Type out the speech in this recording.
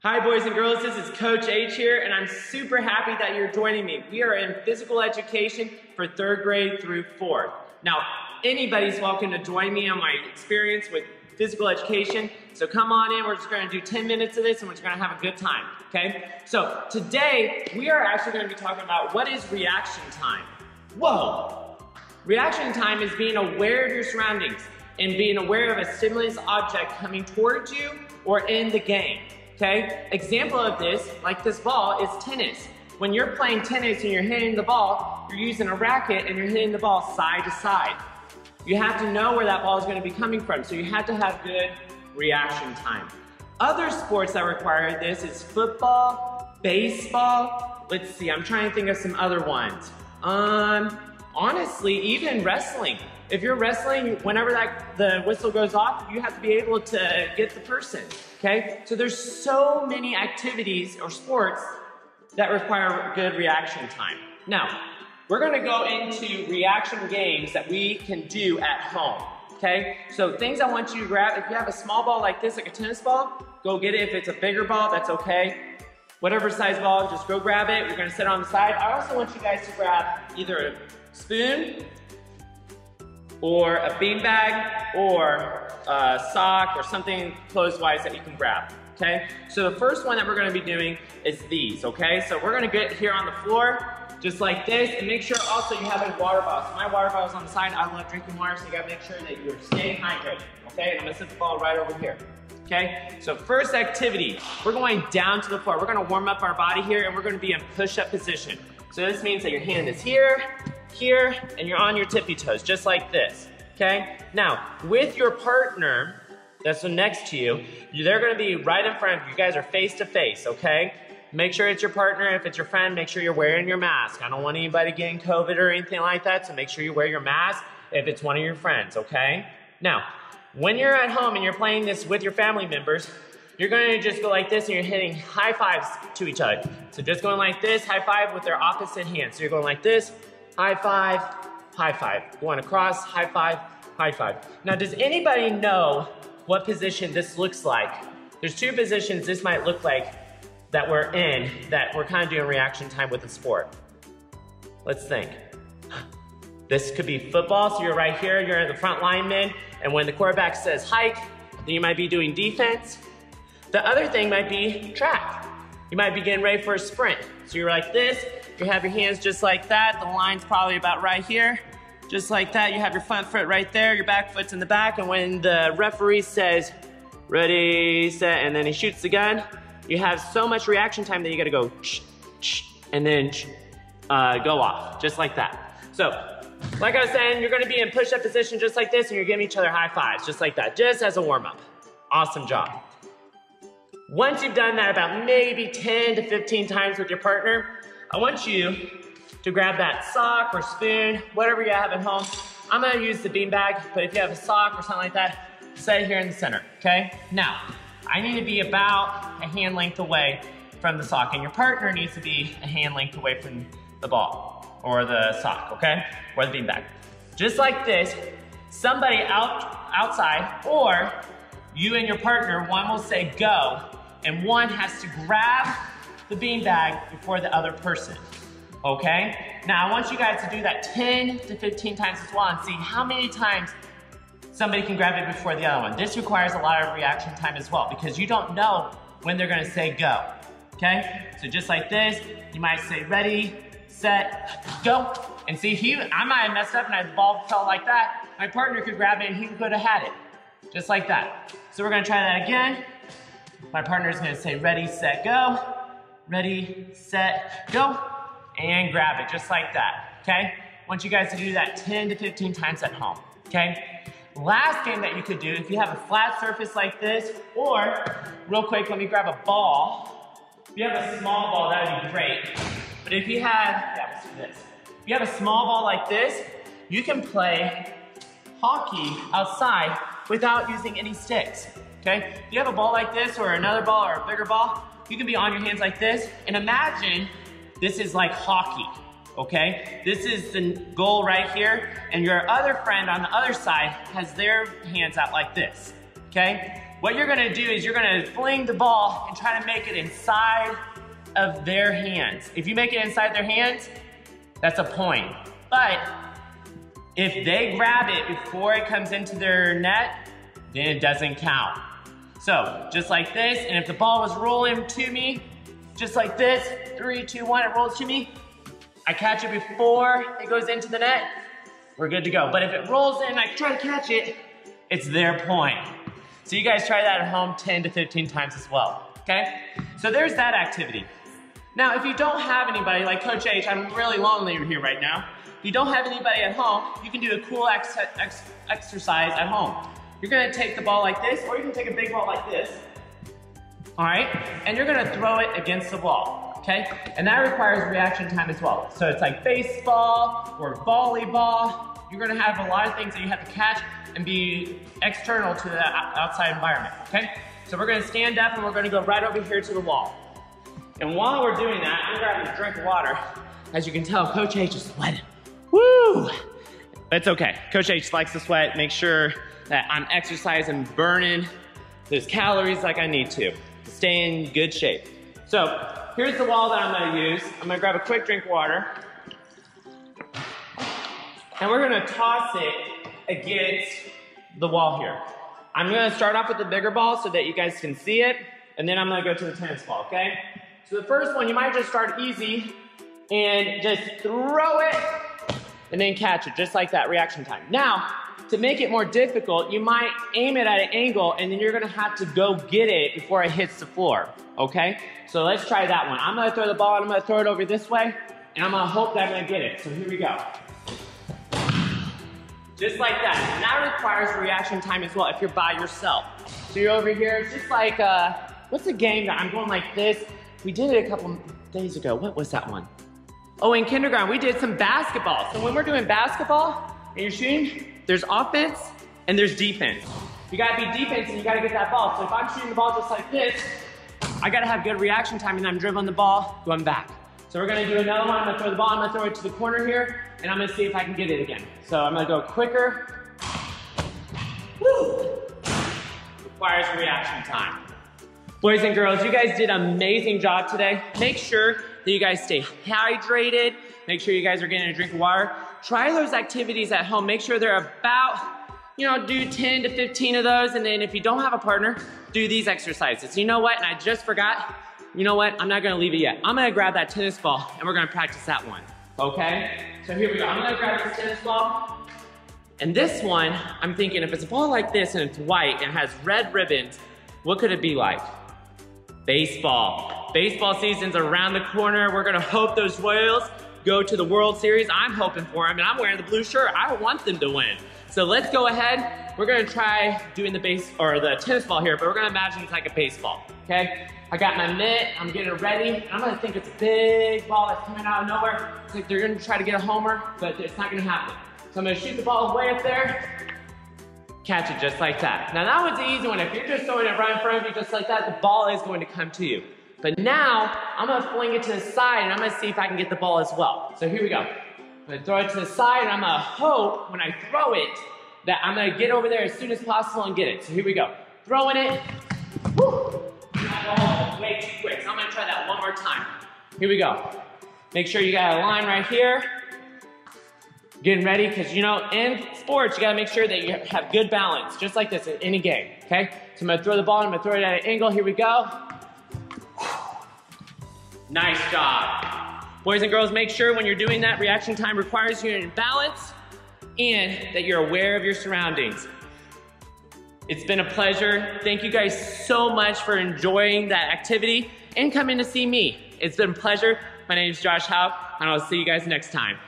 Hi boys and girls, this is Coach H here, and I'm super happy that you're joining me. We are in physical education for 3rd grade through 4th. Now, anybody's welcome to join me on my experience with physical education. So come on in, we're just gonna do 10 minutes of this and we're just gonna have a good time, okay? So today, we are actually gonna be talking about what is reaction time. Whoa! Reaction time is being aware of your surroundings and being aware of a stimulus object coming towards you or in the game. Okay, example of this, like this ball, is tennis. When you're playing tennis and you're hitting the ball, you're using a racket and you're hitting the ball side to side. You have to know where that ball is going to be coming from, so you have to have good reaction time. Other sports that require this is football, baseball, let's see, I'm trying to think of some other ones. Honestly, even wrestling. If you're wrestling, whenever the whistle goes off, you have to be able to get the person, okay? So there's so many activities or sports that require good reaction time. Now, we're gonna go into reaction games that we can do at home, okay? So things I want you to grab, if you have a small ball like this, like a tennis ball, go get it. If it's a bigger ball, that's okay. Whatever size ball, just go grab it. We're gonna sit it on the side. I also want you guys to grab either a spoon, or a beanbag, or a sock, or something clothes-wise that you can grab, okay? So the first one that we're gonna be doing is these, okay? So we're gonna get here on the floor, just like this, and make sure also you have a water bottle. So my water bottle is on the side. I love drinking water, so you gotta make sure that you're staying hydrated, okay? And I'm gonna set the ball right over here, okay? So first activity, we're going down to the floor. We're gonna warm up our body here, and we're gonna be in push-up position. So this means that your hand is here, and you're on your tippy toes, just like this, okay? Now, with your partner that's next to you, they're gonna be right in front of you. You guys are face to face, okay? Make sure it's your partner. If it's your friend, make sure you're wearing your mask. I don't want anybody getting COVID or anything like that, so make sure you wear your mask if it's one of your friends, okay? Now, when you're at home and you're playing this with your family members, you're gonna just go like this and you're hitting high fives to each other. So just going like this, high five with their opposite hands. So you're going like this, high five, high five. Going across, high five, high five. Now, does anybody know what position this looks like? There's two positions this might look like that we're in, that we're kind of doing reaction time with the sport. Let's think. This could be football, so you're right here, you're the front lineman, and when the quarterback says hike, then you might be doing defense. The other thing might be track. You might be getting ready for a sprint. So you're like this, you have your hands just like that, the line's probably about right here. Just like that, you have your front foot right there, your back foot's in the back, and when the referee says, ready, set, and then he shoots the gun, you have so much reaction time that you gotta go, and then go off, just like that. So, like I was saying, you're gonna be in push-up position just like this, and you're giving each other high fives, just like that, just as a warm-up. Awesome job. Once you've done that about maybe 10 to 15 times with your partner, I want you to grab that sock or spoon, whatever you have at home. I'm gonna use the beanbag, but if you have a sock or something like that, set it here in the center, okay? Now, I need to be about a hand length away from the sock, and your partner needs to be a hand length away from the ball, or the sock, okay? Or the beanbag. Just like this, somebody outside, or you and your partner, one will say go, and one has to grab the beanbag before the other person, okay? Now I want you guys to do that 10 to 15 times as well and see how many times somebody can grab it before the other one. This requires a lot of reaction time as well because you don't know when they're gonna say go, okay? So just like this, you might say ready, set, go. And see, I might have messed up and the ball fell like that. My partner could grab it and he could have had it, just like that. So we're gonna try that again. My partner is gonna say ready, set, go. Ready, set, go. And grab it, just like that, okay? I want you guys to do that 10 to 15 times at home, okay? Last game that you could do, if you have a flat surface like this, or, real quick, let me grab a ball. If you have a small ball, that would be great. But if you have, yeah, let's do this. If you have a small ball like this, you can play hockey outside without using any sticks, okay? If you have a ball like this, or another ball, or a bigger ball, you can be on your hands like this, and imagine this is like hockey, okay? This is the goal right here, and your other friend on the other side has their hands out like this, okay? what you're gonna do is you're gonna fling the ball and try to make it inside of their hands. If you make it inside their hands, that's a point. But if they grab it before it comes into their net, then it doesn't count. So, just like this, and if the ball was rolling to me, just like this, 3, 2, 1, it rolls to me, I catch it before it goes into the net, we're good to go. But if it rolls in and I try to catch it, it's their point. So you guys try that at home 10 to 15 times as well, okay? So there's that activity. Now, if you don't have anybody, like Coach H, I'm really lonely here right now. If you don't have anybody at home, you can do a cool exercise at home. You're gonna take the ball like this, or you can take a big ball like this, all right? And you're gonna throw it against the wall, okay? And that requires reaction time as well. So it's like baseball or volleyball. You're gonna have a lot of things that you have to catch and be external to the outside environment, okay? So we're gonna stand up and we're gonna go right over here to the wall. And while we're doing that, I'm gonna grab a drink of water. As you can tell, Coach H is sweating. Woo! But it's okay. Coach H likes to sweat. Make sure that I'm exercising, burning those calories like I need to stay in good shape. So here's the wall that I'm gonna use. I'm gonna grab a quick drink of water. And we're gonna toss it against the wall here. I'm gonna start off with the bigger ball so that you guys can see it, and then I'm gonna go to the tennis ball, okay? So the first one, you might just start easy and just throw it and then catch it, just like that, reaction time. Now, to make it more difficult, you might aim it at an angle and then you're gonna have to go get it before it hits the floor, okay? So let's try that one. I'm gonna throw the ball and I'm gonna throw it over this way and I'm gonna hope that I'm gonna get it. So here we go. Just like that. And that requires reaction time as well if you're by yourself. So you're over here, it's just like, what's a game that I'm going like this? We did it a couple days ago. What was that one? Oh, in kindergarten, we did some basketball. So when we're doing basketball and you're shooting, there's offense and there's defense. You gotta be defense and you gotta get that ball. So if I'm shooting the ball just like this, I gotta have good reaction time and I'm dribbling the ball, going back. So we're gonna do another one. I'm gonna throw the ball, I'm gonna throw it to the corner here, and I'm gonna see if I can get it again. So I'm gonna go quicker. Woo! Requires reaction time. Boys and girls, you guys did an amazing job today. Make sure that you guys stay hydrated. Make sure you guys are getting a drink of water. Try those activities at home. Make sure they're about, do 10 to 15 of those. And then if you don't have a partner, do these exercises. You know what? And I just forgot. You know what? I'm not gonna leave it yet. I'm gonna grab that tennis ball and we're gonna practice that one. Okay? So here we go. I'm gonna grab this tennis ball. And this one, I'm thinking if it's a ball like this and it's white and has red ribbons, what could it be like? Baseball. Baseball season's around the corner. We're gonna hope those Royals go to the World Series. I'm hoping for them, and I'm wearing the blue shirt. I want them to win. So let's go ahead. We're gonna try doing the tennis ball here, but we're gonna imagine it's like a baseball, okay? I got my mitt, I'm getting it ready. I'm gonna think it's a big ball that's coming out of nowhere. It's like they're gonna try to get a homer, but it's not gonna happen. So I'm gonna shoot the ball way up there, catch it just like that. Now that one's the easy one. If you're just throwing it right in front of you just like that, the ball is going to come to you. But now, I'm gonna fling it to the side and I'm gonna see if I can get the ball as well. So here we go. I'm gonna throw it to the side and I'm gonna hope when I throw it that I'm gonna get over there as soon as possible and get it. So here we go. Throwing it. Woo! That ball is way too quick. So I'm gonna try that one more time. Here we go. Make sure you got a line right here. Getting ready, because in sports, you gotta make sure that you have good balance, just like this in any game, okay? So I'm gonna throw the ball, I'm gonna throw it at an angle, here we go. Nice job. Boys and girls, make sure when you're doing that, reaction time requires you in balance and that you're aware of your surroundings. It's been a pleasure. Thank you guys so much for enjoying that activity and coming to see me. It's been a pleasure. My name is Josh Howe, and I'll see you guys next time.